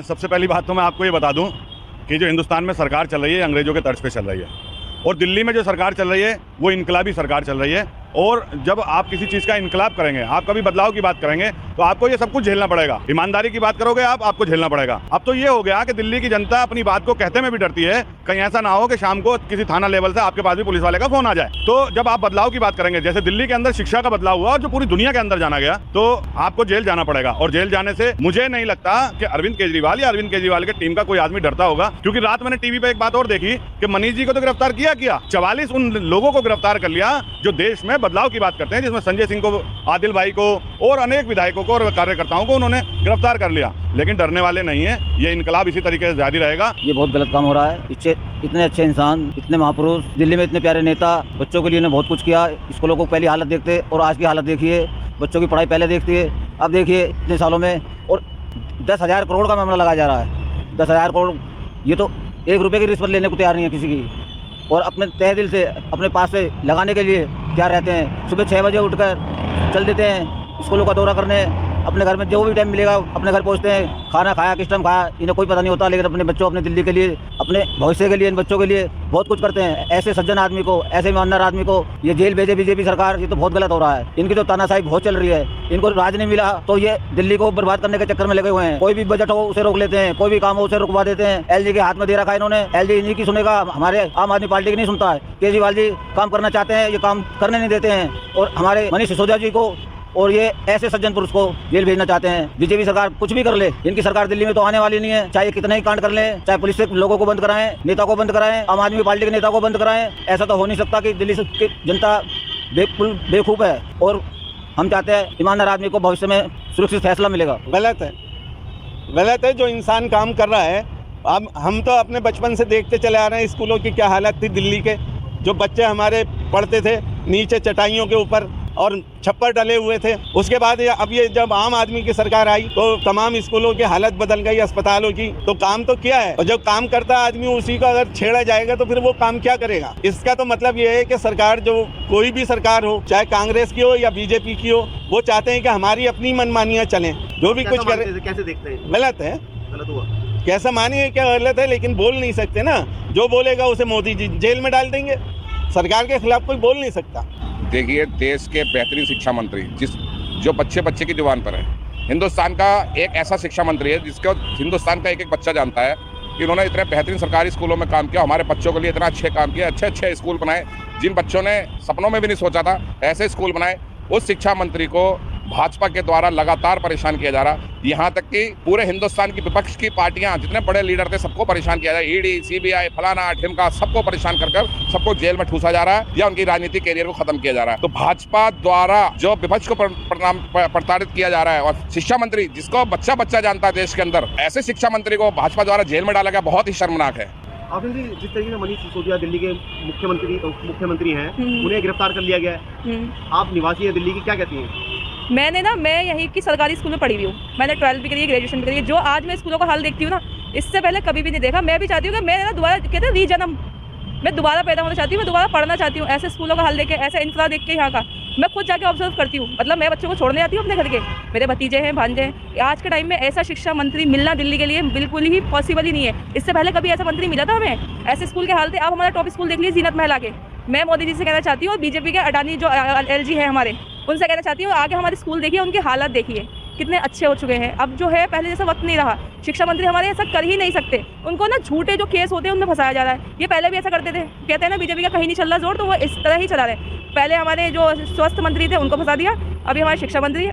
सबसे पहली बात तो मैं आपको ये बता दूं कि जो हिंदुस्तान में सरकार चल रही है अंग्रेजों के तर्ज पे चल रही है, और दिल्ली में जो सरकार चल रही है वो इनकलाबी सरकार चल रही है। और जब आप किसी चीज़ का इनकलाब करेंगे, आप कभी बदलाव की बात करेंगे, तो आपको ये सब कुछ झेलना पड़ेगा। ईमानदारी की बात करोगे आपको झेलना पड़ेगा। अब तो ये हो गया कि दिल्ली की जनता अपनी बात को कहते में भी डरती है, कहीं ऐसा ना हो कि शाम को किसी थाना लेवल से आपके पास भी पुलिस वाले का फोन आ जाए। तो जब आप बदलाव की बात करेंगे, जैसे दिल्ली के अंदर शिक्षा का बदलाव हुआ और जो पूरी दुनिया के अंदर जाना गया, तो आपको जेल जाना पड़ेगा। और जेल जाने से मुझे नहीं लगता कि अरविंद केजरीवाल या अरविंद केजरीवाल की टीम का कोई आदमी डरता होगा, क्योंकि रात मैंने टीवी पे एक बात और देखी कि मनीष जी को तो गिरफ्तार किया 44 उन लोगों को गिरफ्तार कर लिया जो देश में बदलाव की बात करते हैं, जिसमें संजय सिंह को, आदिल भाई को और अनेक विधायकों को और कार्यकर्ताओं को उन्होंने गिरफ्तार कर लिया। लेकिन डरने वाले नहीं है, ये इनकलाब इसी तरीके से जारी रहेगा। ये बहुत गलत काम हो रहा है। इतने अच्छे इंसान, इतने महापुरुष, दिल्ली में इतने प्यारे नेता, बच्चों के लिए ने बहुत कुछ किया। स्कूलों को पहली हालत देखते और आज की हालत देखिए, बच्चों की पढ़ाई पहले देखती है, अब देखिए इतने सालों में। और 10,000 करोड़ का मामला लगाया जा रहा है। 10,000 करोड़, ये तो 1 रुपये की रिश्वत लेने को तैयार नहीं है किसी की। और अपने तहे दिल से अपने पास से लगाने के लिए क्या रहते हैं, सुबह 6 बजे उठकर चल देते हैं स्कूलों का दौरा करने। अपने घर में जो भी टाइम मिलेगा अपने घर पहुंचते हैं। खाना खाया, किस टाइम खाया, इन्हें कोई पता नहीं होता, लेकिन अपने बच्चों, अपने दिल्ली के लिए, अपने भविष्य के लिए, इन बच्चों के लिए बहुत कुछ करते हैं। ऐसे सज्जन आदमी को, ऐसे ईमानदार आदमी को ये जेल भेजे बीजेपी सरकार, ये तो बहुत गलत हो रहा है। इनकी तो तानाशाही बहुत चल रही है। इनको राज नहीं मिला तो ये दिल्ली को बर्बाद करने के चक्कर में लगे हुए हैं। कोई भी बजट हो उसे रोक लेते हैं, कोई भी काम हो उसे रुकवा देते हैं। एलजी के हाथ में दे रखा है इन्होंने। एलजी इन्हीं की सुनेगा, हमारे आम आदमी पार्टी की नहीं सुनता है। केजरीवाल जी काम करना चाहते हैं, ये काम करने नहीं देते हैं। और हमारे मनीष सिसोदिया जी को और ये ऐसे सज्जन पुरुष को जेल भेजना चाहते हैं। बीजेपी सरकार कुछ भी कर ले, इनकी सरकार दिल्ली में तो आने वाली नहीं है। चाहे कितना ही कांड कर ले, चाहे पुलिस से लोगों को बंद कराएं, नेता को बंद कराएं, आम आदमी पार्टी के नेता को बंद कराएं, ऐसा तो हो नहीं सकता कि दिल्ली की जनता बिल्कुल बेवकूफ़ है। और हम चाहते हैं ईमानदार आदमी को भविष्य में सुरक्षित फैसला मिलेगा। गलत है जो इंसान काम कर रहा है। अब हम तो अपने बचपन से देखते चले आ रहे हैं स्कूलों की क्या हालत थी दिल्ली के। जो बच्चे हमारे पढ़ते थे नीचे चटाइयों के ऊपर और छप्पर डले हुए थे। उसके बाद अब ये जब आम आदमी की सरकार आई तो तमाम स्कूलों की हालत बदल गई, अस्पतालों की। तो काम तो किया है, और जब काम करता आदमी उसी का अगर छेड़ा जाएगा तो फिर वो काम क्या करेगा। इसका तो मतलब ये है कि सरकार, जो कोई भी सरकार हो, चाहे कांग्रेस की हो या बीजेपी की हो, वो चाहते हैं कि हमारी अपनी मनमानियाँ चलें, जो भी कुछ करे। कैसे देखते हैं? गलत है, गलत हुआ कैसा मानिए क्या गलत है, लेकिन बोल नहीं सकते ना। जो बोलेगा उसे मोदी जी जेल में डाल देंगे। सरकार के खिलाफ कोई बोल नहीं सकता। देखिए, देश के बेहतरीन शिक्षा मंत्री जो बच्चे की जुबान पर है, हिंदुस्तान का एक ऐसा शिक्षा मंत्री है जिसको हिंदुस्तान का एक बच्चा जानता है कि उन्होंने इतने बेहतरीन सरकारी स्कूलों में काम किया, हमारे बच्चों के लिए इतना अच्छे काम किया, अच्छे स्कूल बनाए जिन बच्चों ने सपनों में भी नहीं सोचा था, ऐसे स्कूल बनाए। उस शिक्षा मंत्री को भाजपा के द्वारा लगातार परेशान किया जा रहा। यहाँ तक कि पूरे हिंदुस्तान की विपक्ष की पार्टियां, जितने बड़े लीडर थे, सबको परेशान किया जा रहा है। ईडी, सीबीआई, फलाना ढिमका, सबको परेशान कर सबको जेल में ठूसा जा रहा है या उनकी राजनीतिक कैरियर को खत्म किया जा रहा है। तो भाजपा द्वारा जो विपक्ष को प्रताड़ित किया जा रहा है, और शिक्षा मंत्री जिसको बच्चा जानता है देश के अंदर, ऐसे शिक्षा मंत्री को भाजपा द्वारा जेल में डाला गया, बहुत ही शर्मनाक है। आपने भी जिस तरीके से मनीष सिसोदिया दिल्ली के मुख्यमंत्री हैं, उन्हें गिरफ्तार कर लिया गया है। आप निवासी हैं दिल्ली की, क्या कहती हैं? मैं यहीं की सरकारी स्कूल में पढ़ी हुई हूँ। मैंने 12वीं भी करी है, ग्रेजुएशन भी करी है। जो आज मैं स्कूलों का हाल देखती हूँ ना, इससे पहले कभी भी नहीं देखा। मैं भी चाहती हूँ कि मैं ना दोबारा, कहते हैं रीजन्म, मैं दोबारा पैदा होना चाहती हूँ, मैं दोबारा पढ़ना चाहती हूँ। ऐसे स्कूलों का हाल देख के, ऐसा इंफ्रा देख के यहाँ का मैं खुद जाके ऑब्जर्व करती हूँ। मतलब मैं बच्चों को छोड़ने जाती हूँ अपने घर के, मेरे भतीजे हैं, भांजे हैं। आज के टाइम में ऐसा शिक्षा मंत्री मिलना दिल्ली के लिए बिल्कुल ही पॉसिबल ही नहीं है। इससे पहले कभी ऐसा मंत्री मिला था हमें? ऐसे स्कूल के हाल थे। आप हमारा टॉप स्कूल देख लीजिए, जीनत महला के। मैं मोदी जी से कहना चाहती हूँ, और बीजेपी के अडानी जो एलजी है हमारे, उनसे कहना चाहती हूँ, आगे हमारे स्कूल देखिए, उनकी हालत देखिए कितने अच्छे हो चुके हैं। अब जो है पहले जैसा वक्त नहीं रहा। शिक्षा मंत्री हमारे ऐसा कर ही नहीं सकते। उनको ना झूठे जो केस होते हैं उनमें फंसाया जा रहा है। ये पहले भी ऐसा करते थे। कहते हैं ना बीजेपी का कहीं नहीं चल रहा जोर, तो वो इस तरह ही चला रहे। पहले हमारे जो स्वास्थ्य मंत्री थे उनको फंसा दिया, अभी हमारे शिक्षा मंत्री